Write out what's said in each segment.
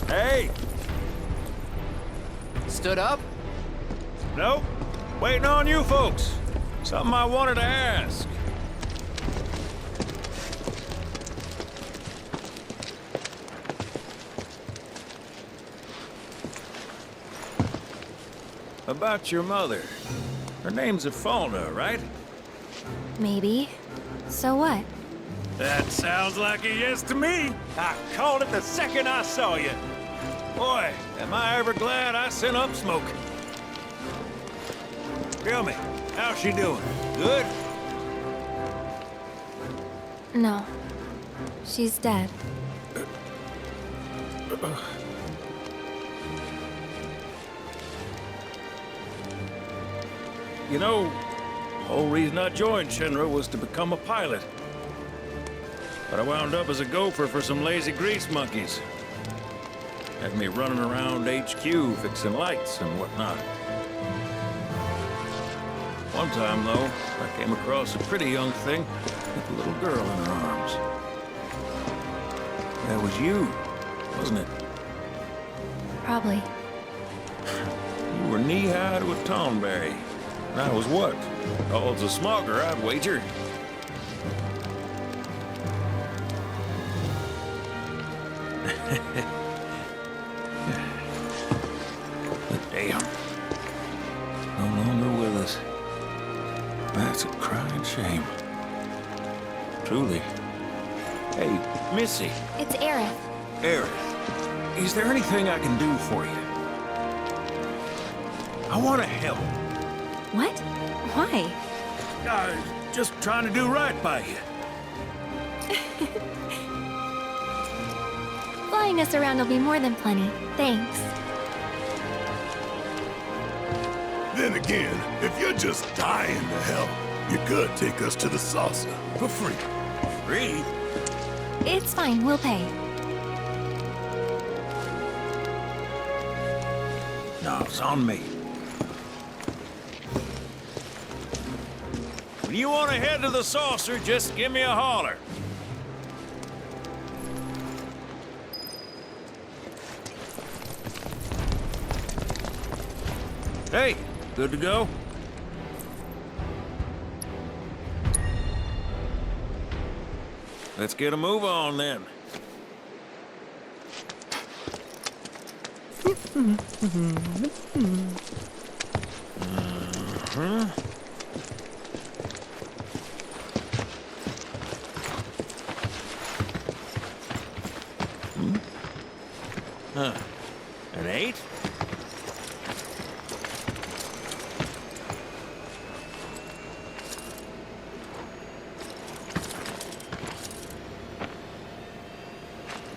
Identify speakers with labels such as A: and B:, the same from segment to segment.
A: Hey!
B: Stood up?
A: Nope. Waiting on you folks. Something I wanted to ask. About your mother. Her name's Afalna, right?
C: Maybe. So what?
A: That sounds like a yes to me. I called it the second I saw you. Boy, am I ever glad I sent up smoke. Tell me, how's she doing? Good?
C: No. She's dead.
A: You know, the whole reason I joined Shinra was to become a pilot. But I wound up as a gopher for some lazy grease monkeys. Had me running around HQ fixing lights and whatnot. One time, though, I came across a pretty young thing with a little girl in her arms. That was you, wasn't it?
C: Probably.
A: You were knee-high to a toneberry. And I was what? Called a smogger, I'd wager. But damn. No longer with us. That's a crying shame. Truly. Hey, Missy.
C: It's Aerith.
A: Aerith, is there anything I can do for you? I want to help.
C: What? Why?
A: Just trying to do right by you.
C: Flying us around will be more than plenty. Thanks.
D: Then again, if you're just dying to help, you could take us to the saucer for free.
A: Free?
C: It's fine, we'll pay.
A: No, it's on me. When you want to head to the saucer, just give me a holler. Hey, good to go? Let's get a move on then. An 8?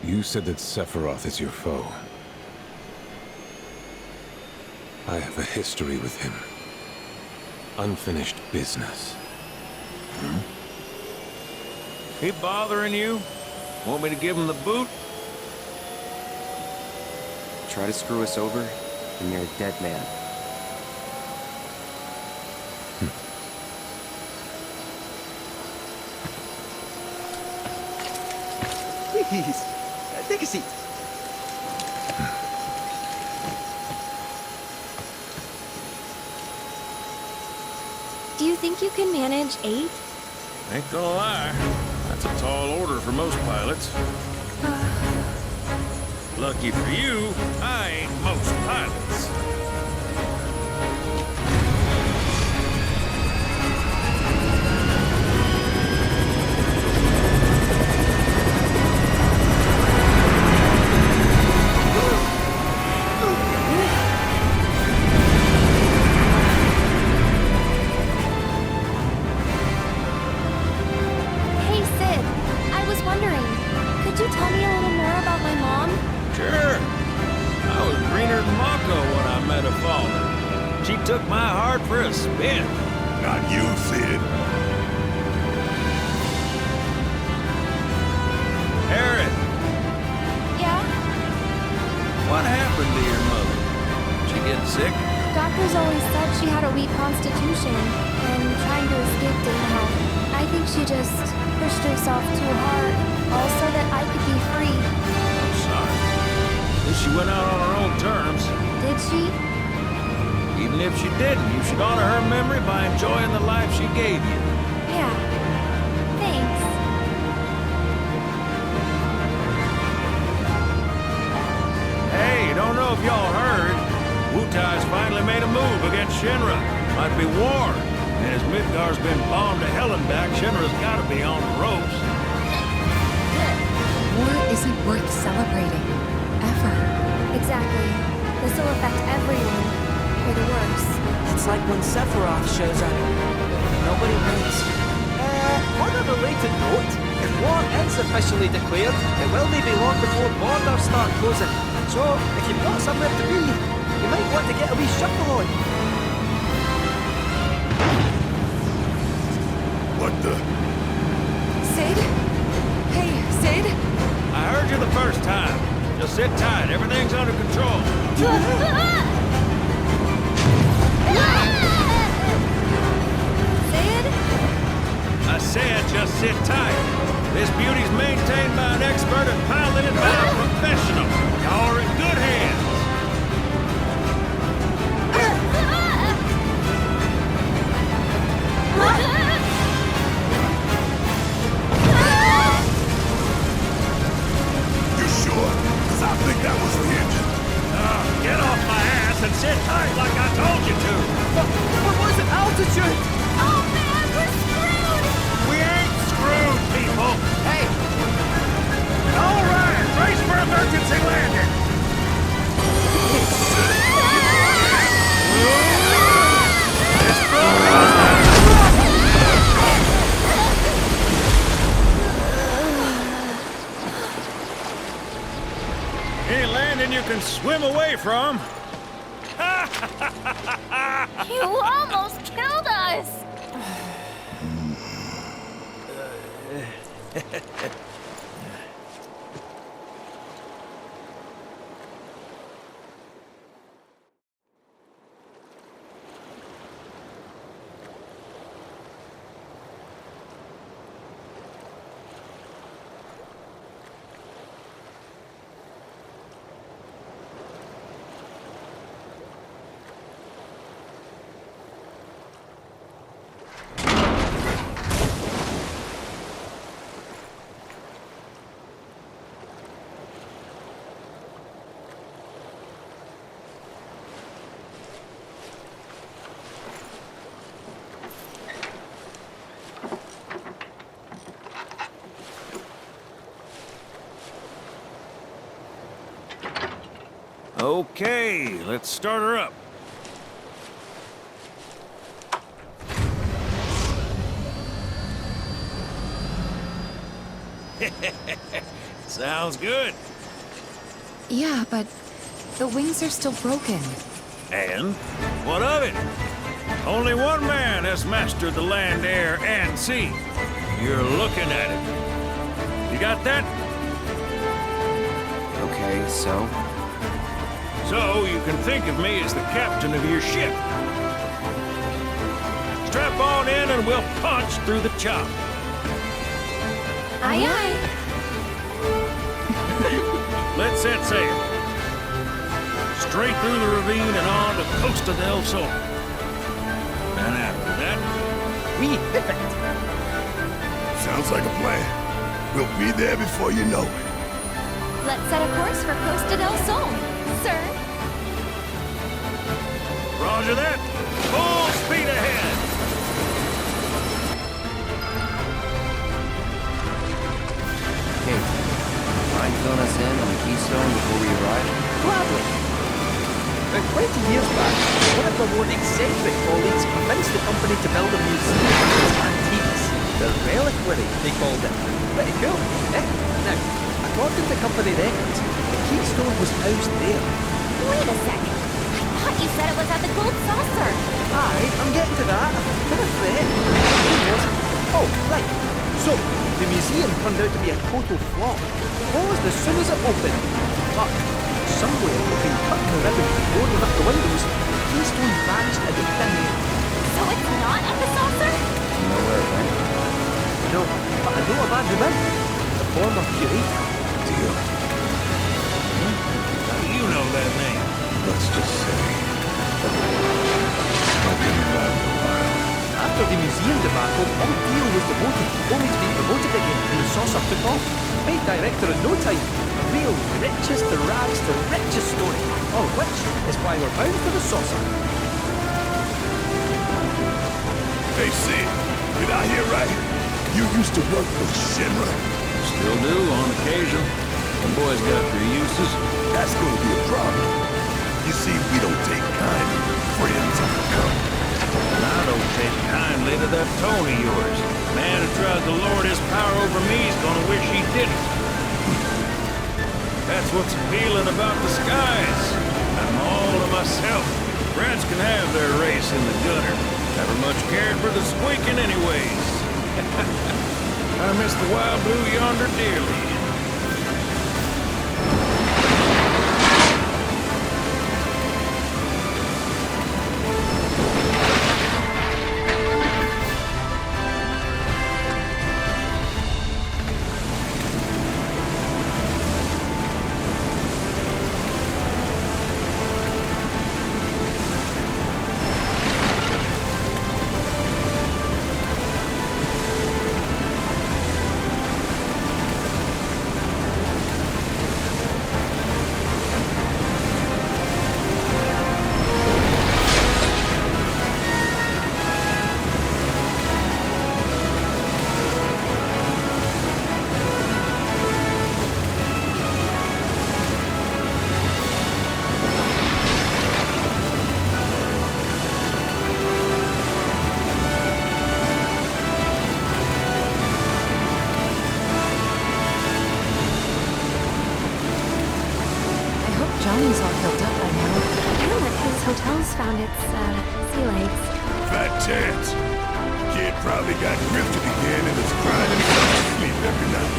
E: You said that Sephiroth is your foe. I have a history with him. Unfinished business.
A: He bothering you? Want me to give him the boot?
B: Try to screw us over, and you're a dead man.
F: Please, take a seat.
C: Do you think you can manage 8?
A: Ain't gonna lie. That's a tall order for most pilots. Lucky for you, I ain't most pilots.
C: Hey, Sid. I was wondering, could you tell me a little more about my mom?
A: Sure. I was greener than Mako when I met Afalna. She took my heart for a spin.
D: Not you, Sid.
A: Aerith,
C: Yeah?
A: what happened to your mother? She get sick?
C: Doctors always said she had a weak constitution, and trying to escape didn't help. I think she just pushed herself too hard, all so that I could be free.
A: I'm sorry. least she went out on her own terms.
C: Did she?
A: Even if she didn't, you should honor her memory by enjoying the life she gave you.
C: Yeah. Thanks.
A: Hey, don't know if y'all heard. Wutai's finally made a move against Shinra. Might be war. And as Midgar's been bombed to hell and back, Shinra's gotta be on the ropes.
G: War isn't worth celebrating. Ever.
C: Exactly. This will affect everyone. For the worse.
H: It's like when Sephiroth shows up. Nobody wins.
F: On a related note, if war is officially declared, it will not be long before borders start closing. So, if you've got somewhere to be, you might want to get a wee shuffle on.
D: What the?
G: Sid? Hey, Sid?
A: I heard you the first time. Just sit tight. Everything's under control.
C: Sid?
A: I said just sit tight. This beauty's maintained by an expert and piloted by a professional. Y'all are in good hands.
D: You sure? Because I think that was the engine.
A: Get off my ass and sit tight like I told you to.
F: What was it? Altitude?
C: Oh man, we're screwed!
A: We ain't screwed, people.
F: Hey,
A: All right, brace for emergency landing. Any landing you can swim away from.
C: You almost killed us!
A: Okay, let's start her up. Sounds good.
G: Yeah, but the wings are still broken.
A: And what of it? Only one man has mastered the land, air, and sea. You're looking at it. You got that?
B: Okay, so?
A: So you can think of me as the captain of your ship. Strap on in and we'll punch through the chop.
C: Aye aye.
A: Let's set sail. Straight through the ravine and on to Costa del Sol. And after that,
F: we hit it.
D: Sounds like a plan. We'll be there before you know it.
C: Let's set a course for Costa del Sol, sir.
A: Roger that. Full speed ahead.
B: Hey, mind filling us in on the Keystone before we arrive?
F: Gladly. About 20 years back, one of the more eccentric colleagues convinced the company to build a museum of its antiques. The reliquary, they called it. Pretty cool, eh? Now, according to company records, the Keystone was housed there.
C: Wait a second. I thought you said it was at the Gold Saucer.
F: Aye, I'm getting to that. Been a threat. Oh, right. So, the museum turned out to be a total flop. Closed as soon as it opened. But, somewhere between cutting the ribbon and boarding up the windows, the Keystone vanished into thin air.
C: So it's not at the saucer?
B: Nowhere, right?
F: No, but I know a man who went. The former curator.
E: Deal.
F: He After the museum debacle, all Theo was demoted, only to be promoted again when the saucer took off. Made director in no time. A real richest to rags to riches story. All of which is why we're bound for the saucer.
D: Hey, Sid, did I hear right? You used to work for Shinra?
A: Still do, on occasion. The boys got their uses.
D: That's gonna be a problem. You see, we don't take kindly to friends on the come.
A: And I don't take kindly to that tone of yours. Man who tries to lord his power over me is gonna wish he didn't. That's what's appealing about the skies. I'm all to myself. Rats can have their race in the gutter. Never much cared for the squeaking anyways. I miss the wild blue yonder dearly.
G: Johnny's all healed up by now.
C: And that his hotel's found its, sea legs.
D: Fat chance. Kid probably got drifted again and is crying himself to sleep every night.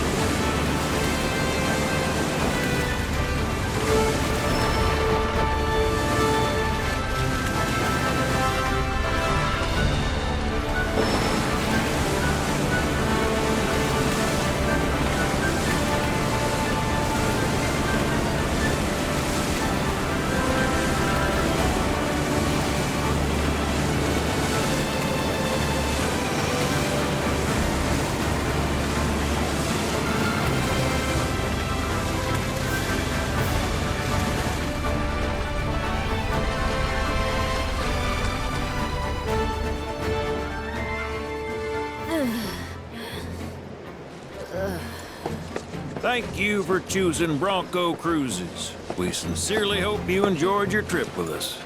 A: Thank you for choosing Bronco Cruises. We sincerely hope you enjoyed your trip with us.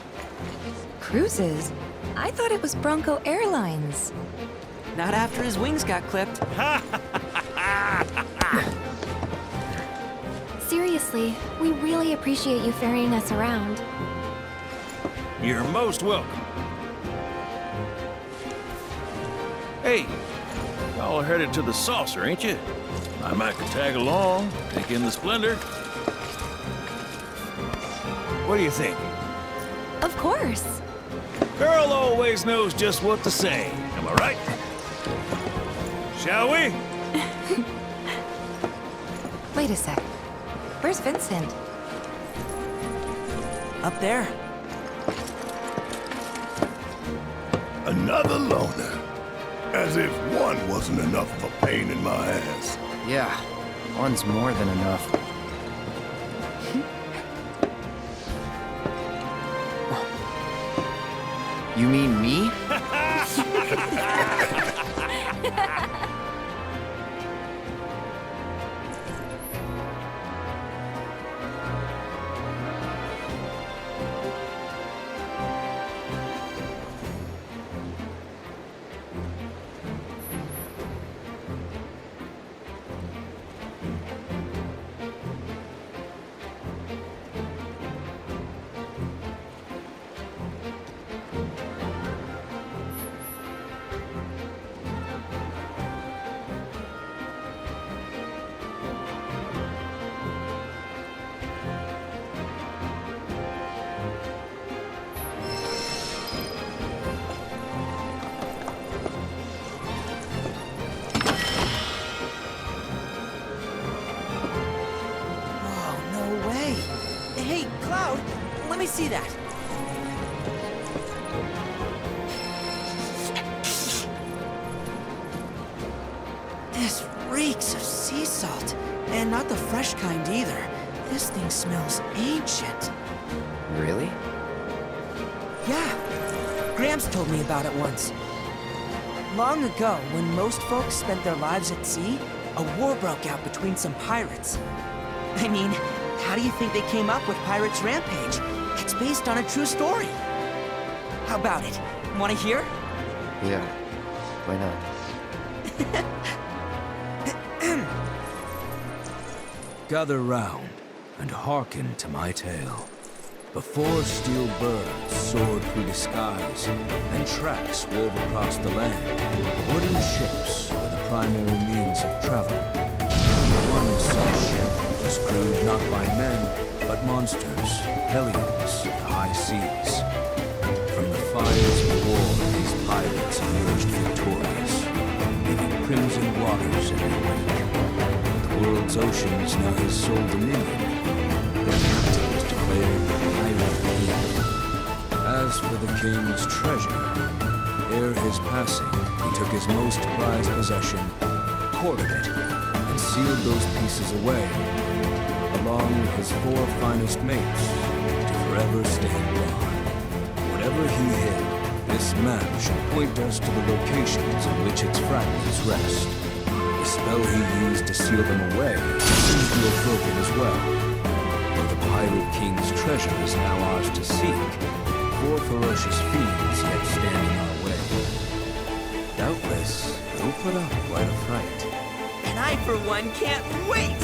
G: Cruises? I thought it was Bronco Airlines.
H: Not after his wings got clipped.
C: Seriously, we really appreciate you ferrying us around.
A: You're most welcome. Hey, y'all are headed to the saucer, ain't you? I might could tag along, take in the splendor. What do you think?
C: Of course.
A: Girl always knows just what to say. Am I right? Shall we?
G: Wait a sec. Where's Vincent?
H: Up there.
D: Another loner. As if one wasn't enough of a pain in my ass.
B: Yeah, one's more than enough. You mean me?
H: Hey, Cloud, let me see that. reeks of sea salt. And not the fresh kind either. This thing smells ancient.
B: Really?
H: Yeah. Gramps told me about it once. Long ago, when most folks spent their lives at sea, a war broke out between some pirates. I mean, how do you think they came up with Pirates Rampage? It's based on a true story. How about it? Want to hear?
B: Yeah. Why not?
I: Gather round and hearken to my tale. Before steel birds soared through the skies and tracks wove across the land, wooden ships were the primary means of travel. One such ship was crewed not by men, but monsters, hellions, the high seas. From the fires of war, these pirates emerged victorious, leaving crimson waters in their wake. The world's oceans now his sole dominion. Their captain was declared Pirate King. As for the king's treasure, ere his passing, he took his most prized possession, hoarded it, and sealed those pieces away, along with his 4 finest mates, to forever stand guard. Whatever he hid, this map should point us to the locations in which its fragments rest. The spell he used to seal them away seems to have broken as well. Though the Pirate King's treasure is now ours to seek, 4 ferocious fiends yet stand in our way. Doubtless, they'll put up quite a fight.
H: And I, for one, can't wait!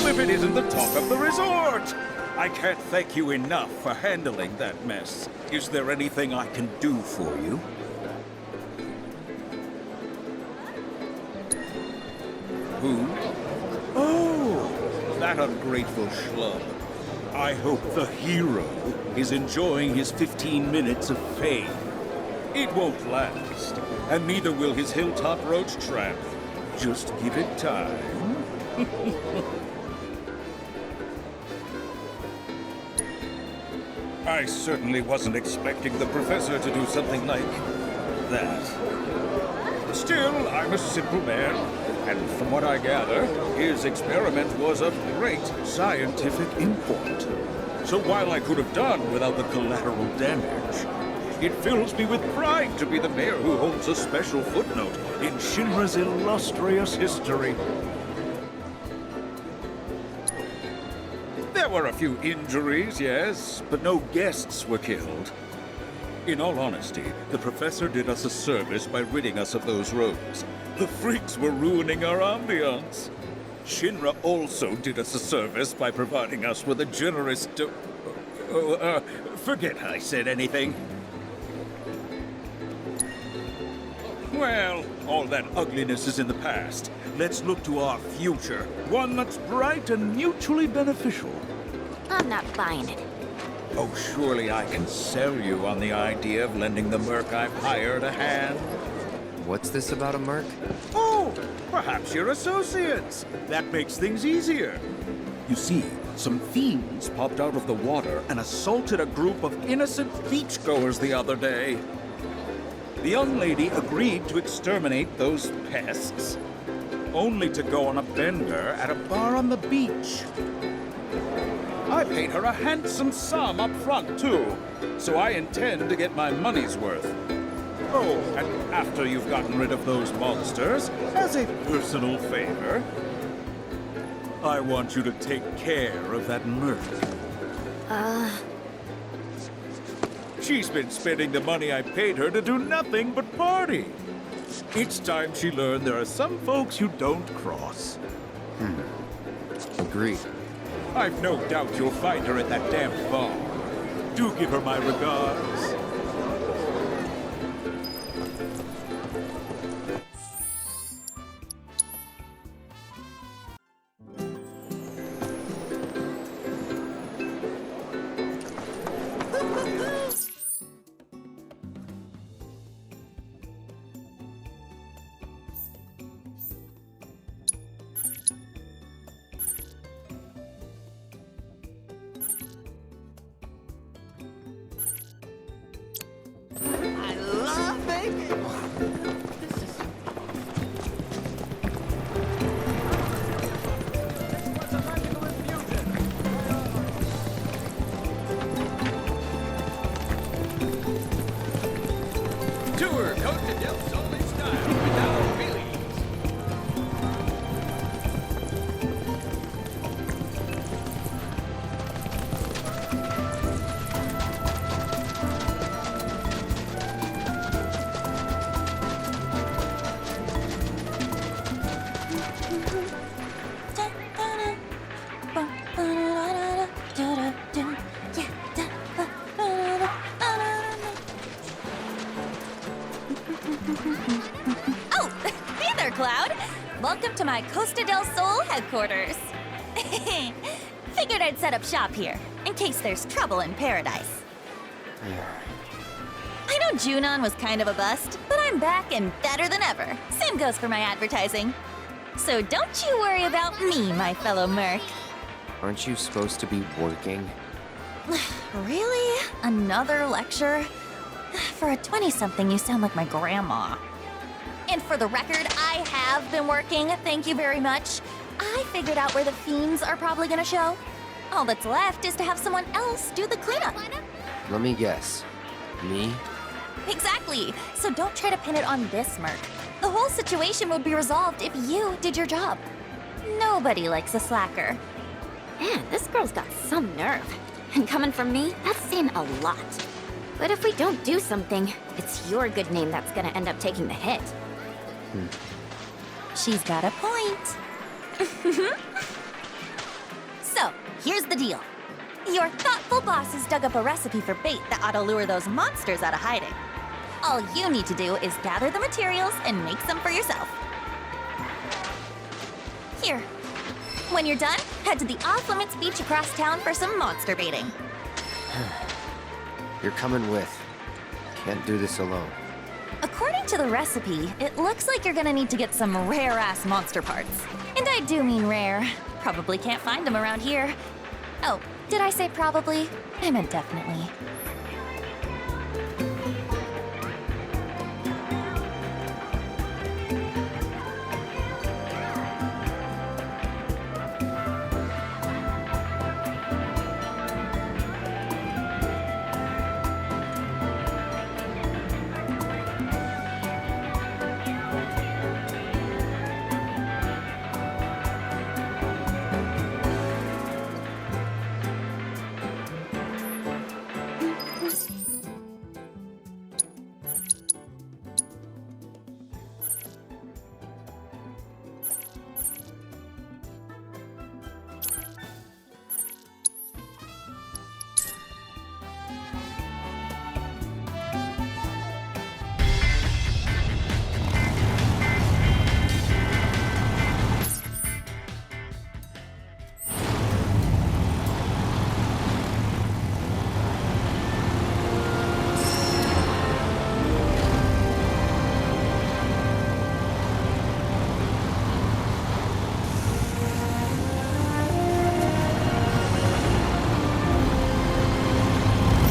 J: If it isn't the talk of the resort! I can't thank you enough for handling that mess. Is there anything I can do for you? Who? Oh, that ungrateful schlub. I hope the hero is enjoying his 15 minutes of fame. It won't last, and neither will his hilltop roach trap. Just give it time. I certainly wasn't expecting the professor to do something like that. Still, I'm a simple man, and from what I gather, his experiment was of great scientific import. So while I could have done without the collateral damage, it fills me with pride to be the mayor who holds a special footnote in Shinra's illustrious history. There were a few injuries, yes, but no guests were killed. In all honesty, the professor did us a service by ridding us of those rogues. The freaks were ruining our ambiance. Shinra also did us a service by providing us with a generous forget I said anything. Well, all that ugliness is in the past. Let's look to our future. One that's bright and mutually beneficial.
C: I'm not buying it.
J: Oh, surely I can sell you on the idea of lending the merc I've hired a hand.
B: What's this about a merc?
J: Oh, perhaps you're associates. That makes things easier. You see, some fiends popped out of the water and assaulted a group of innocent beachgoers the other day. The young lady agreed to exterminate those pests, only to go on a bender at a bar on the beach. I paid her a handsome sum up front, too, so I intend to get my money's worth. Oh, and after you've gotten rid of those monsters, as a personal favor, I want you to take care of that Merc. She's been spending the money I paid her to do nothing but party. It's time she learned there are some folks you don't cross.
B: Agreed.
J: I've no doubt you'll find her at that damn bar. Do give her my regards. Tour Costa del Sol in style without Billy.
G: Oh, hey there, Cloud. Welcome to my Costa del Sol headquarters. Figured I'd set up shop here, in case there's trouble in paradise. I know Junon was kind of a bust, but I'm back and better than ever. Same goes for my advertising. So don't you worry about me, my fellow Merc.
B: Aren't you supposed to be working?
G: Really? Another lecture? For a 20-something, you sound like my grandma. And for the record, I have been working, thank you very much. I figured out where the fiends are probably gonna show. All that's left is to have someone else do the cleanup.
B: Let me guess. Me?
G: Exactly. So don't try to pin it on this Merc. The whole situation would be resolved if you did your job. Nobody likes a slacker.
C: Man, this girl's got some nerve. And coming from me, that's saying a lot. But if we don't do something, it's your good name that's gonna end up taking the hit.
G: She's got a point. So, here's the deal. Your thoughtful bosses dug up a recipe for bait that ought to lure those monsters out of hiding. All you need to do is gather the materials and make some for yourself. Here. When you're done, head to the off-limits beach across town for some monster baiting.
B: You're coming with. Can't do this alone.
G: According to the recipe, it looks like you're gonna need to get some rare-ass monster parts. And I do mean rare. Probably can't find them around here. Oh, did I say probably? I meant definitely.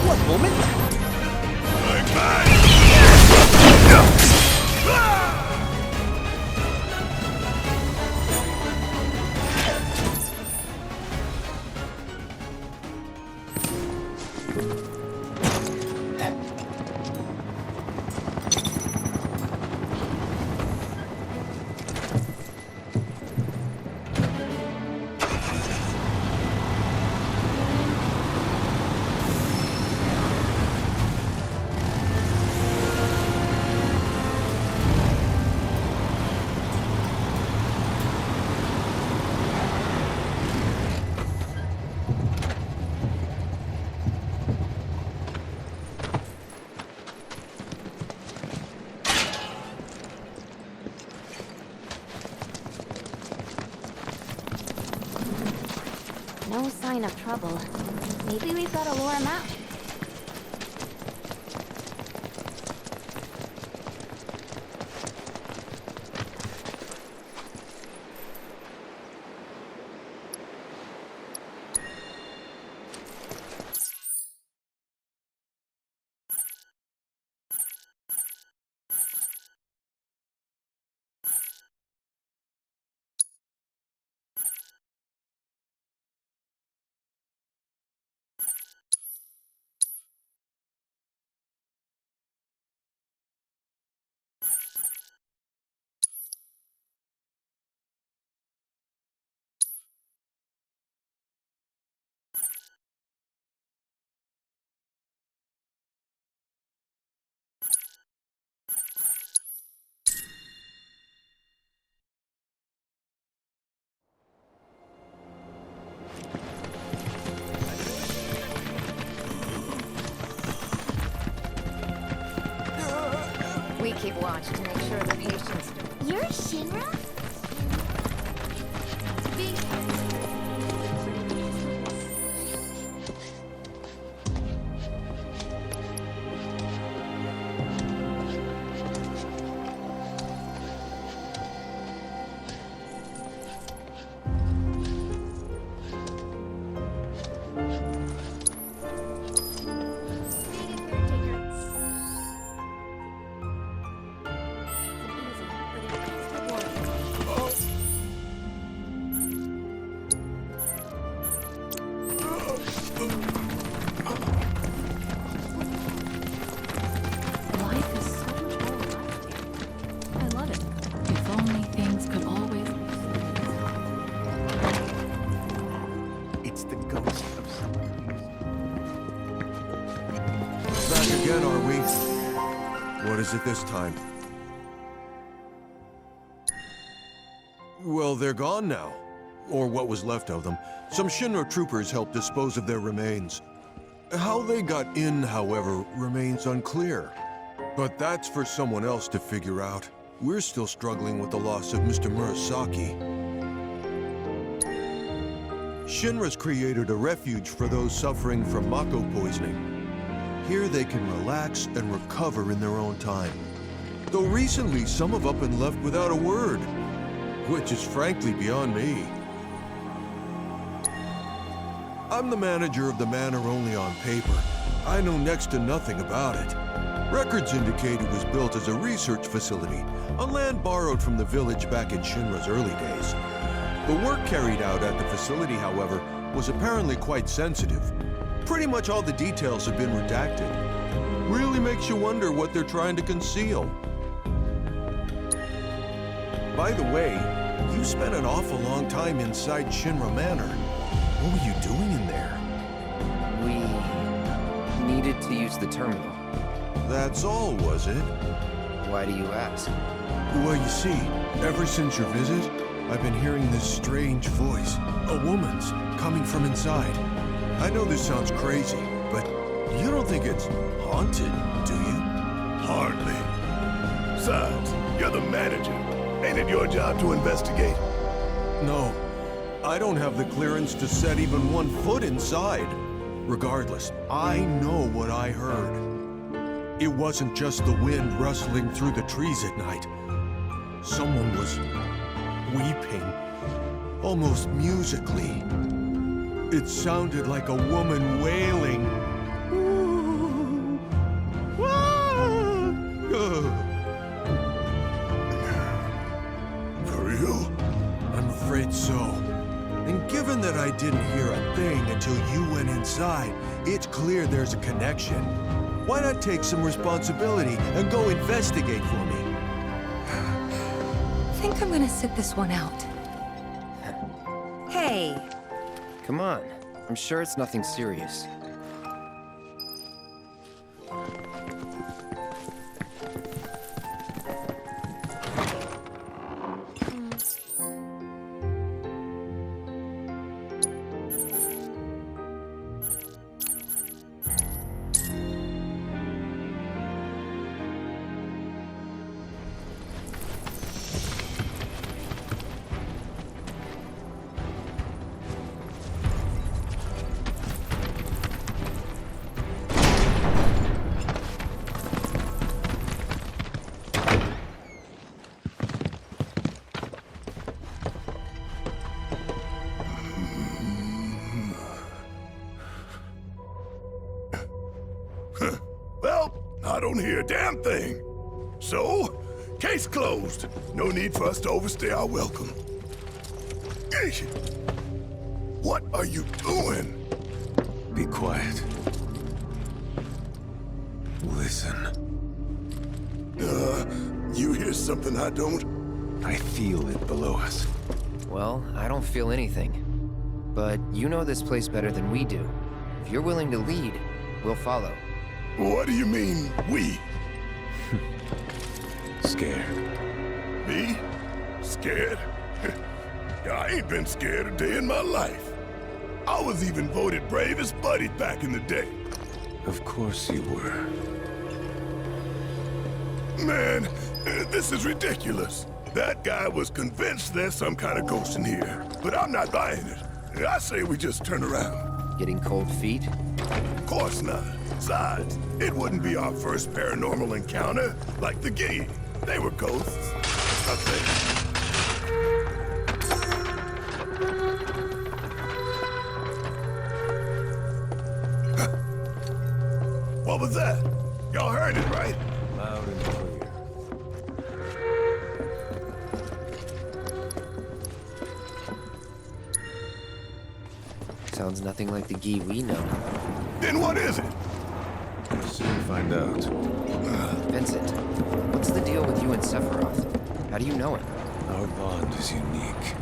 F: One moment.
C: No sign of trouble. Maybe we've got to lure him out.
K: We keep watch to make sure the patients...
C: You're Shinra?
L: Again, are we? What is it this time? Well, they're gone now. Or what was left of them. Some Shinra troopers helped dispose of their remains. How they got in, however, remains unclear. But that's for someone else to figure out. We're still struggling with the loss of Mr. Murasaki. Shinra's created a refuge for those suffering from Mako poisoning. Here they can relax and recover in their own time. Though recently, some have up and left without a word, which is frankly beyond me. I'm the manager of the manor only on paper. I know next to nothing about it. Records indicate it was built as a research facility on land borrowed from the village back in Shinra's early days. The work carried out at the facility, however, was apparently quite sensitive. Pretty much all the details have been redacted. Really makes you wonder what they're trying to conceal. By the way, you spent an awful long time inside Shinra Manor. What were you doing in there?
B: We needed to use the terminal.
L: That's all, was it?
B: Why do you ask?
L: Well, you see, ever since your visit, I've been hearing this strange voice. A woman's, coming from inside. I know this sounds crazy, but you don't think it's haunted, do you?
D: Hardly. Besides, you're the manager. Ain't it your job to investigate?
L: No. I don't have the clearance to set even 1 foot inside. Regardless, I know what I heard. It wasn't just the wind rustling through the trees at night. Someone was weeping, almost musically. It sounded like a woman wailing. didn't hear a thing until you went inside. It's clear there's a connection. Why not take some responsibility and go investigate for me?
K: I think I'm gonna sit this one out. Hey,
B: Come on. I'm sure it's nothing serious.
D: Well, I don't hear a damn thing. So, case closed. No need for us to overstay our welcome. Eesh. What are you doing?
E: Be quiet. Listen.
D: You hear something I don't?
E: I feel it below us.
B: Well, I don't feel anything. But you know this place better than we do. If you're willing to lead, we'll follow.
D: What do you mean, we?
E: Scared.
D: Me? Scared? I ain't been scared a day in my life. I was even voted bravest buddy back in the day.
E: Of course you were.
D: Man, this is ridiculous. That guy was convinced there's some kind of ghost in here, but I'm not buying it. I say we just turn around.
B: Getting cold feet?
D: Of course not. Besides, it wouldn't be our first paranormal encounter, like the Gee. They were ghosts. I think. What was that? Y'all heard it, right?
E: Loud and clear.
B: Sounds nothing like the Gee we know.
D: Then what is it?
E: We'll soon find out.
B: Vincent, what's the deal with you and Sephiroth? How do you know him?
E: Our bond is unique.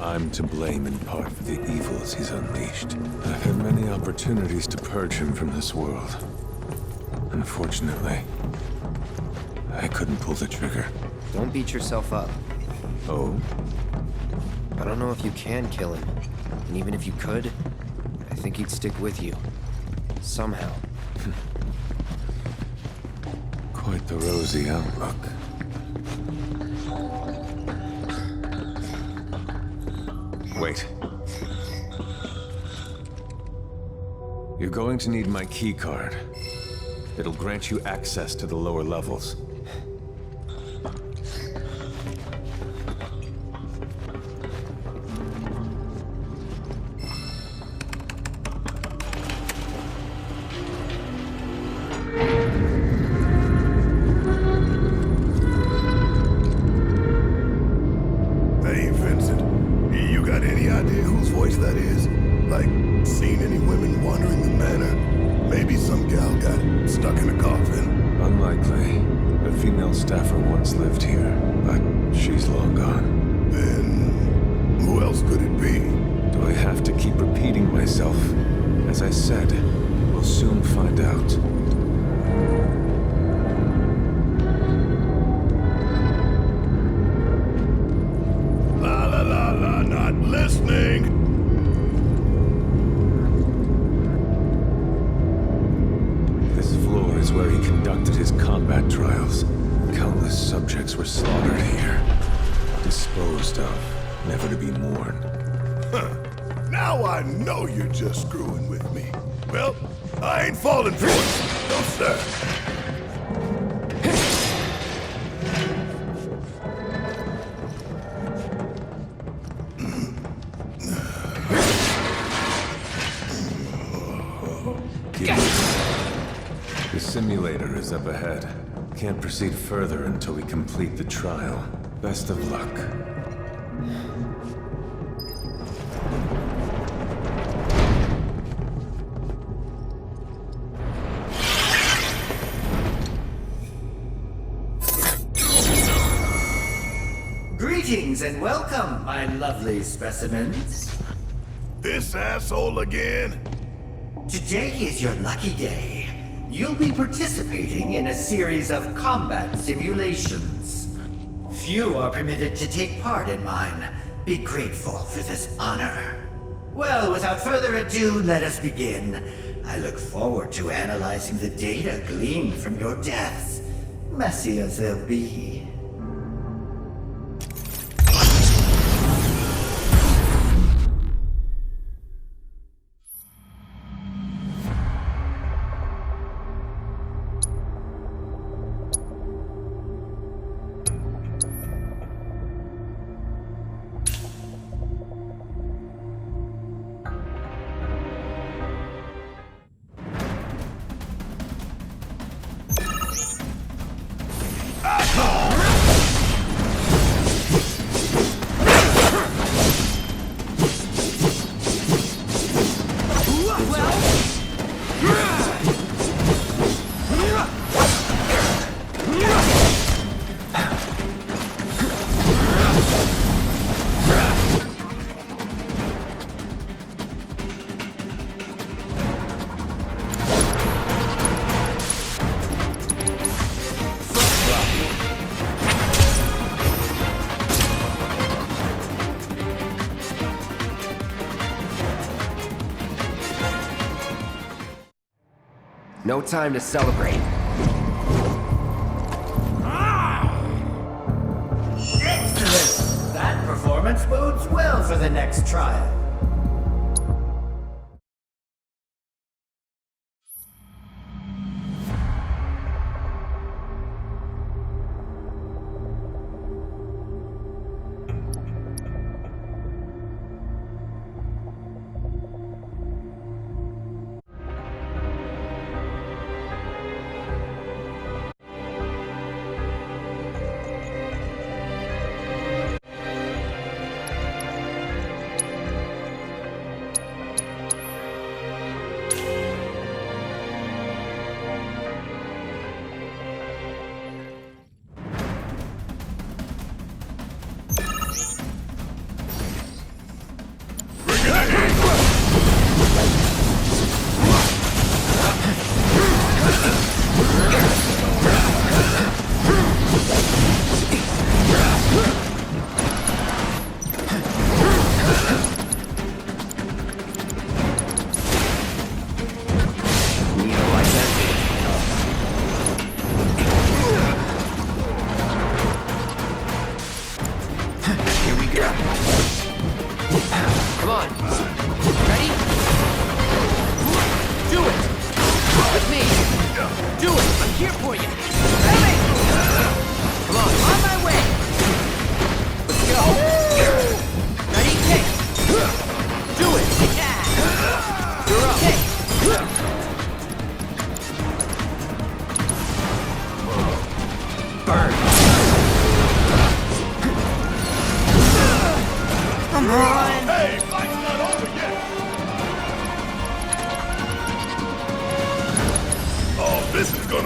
E: I'm to blame in part for the evils he's unleashed. I've had many opportunities to purge him from this world. Unfortunately, I couldn't pull the trigger.
B: Don't beat yourself up.
E: Oh?
B: I don't know if you can kill him. And even if you could, I think he'd stick with you. Somehow.
E: Quite the rosy outlook. Wait. You're going to need my key card. It'll grant you access to the lower levels.
D: Hey, Vincent, you got any idea whose voice that is? Like, seen any women wandering the manor? Maybe some gal got stuck in a coffin.
E: Unlikely. A female staffer once lived here, but she's long gone.
D: Then, who else could it be?
E: Do I have to keep repeating myself? As I said, we'll soon find out.
D: La la la la, not listening!
E: This floor is where he conducted his combat trials. Countless subjects were slaughtered here. Disposed of, never to be mourned.
D: Huh. Now I know you're just screwing with me. Well, I ain't falling for it. No, sir.
E: The simulator is up ahead. Can't proceed further until we complete the trial. Best of luck.
M: Greetings and welcome, my lovely specimens.
D: This asshole again?
M: Today is your lucky day. You'll be participating in a series of combat simulations. Few are permitted to take part in mine. Be grateful for this honor. Well, without further ado, let us begin. I look forward to analyzing the data gleaned from your deaths, messy as they'll be.
B: No time to celebrate.
M: Excellent! That performance bodes well for the next trial.
D: This is gonna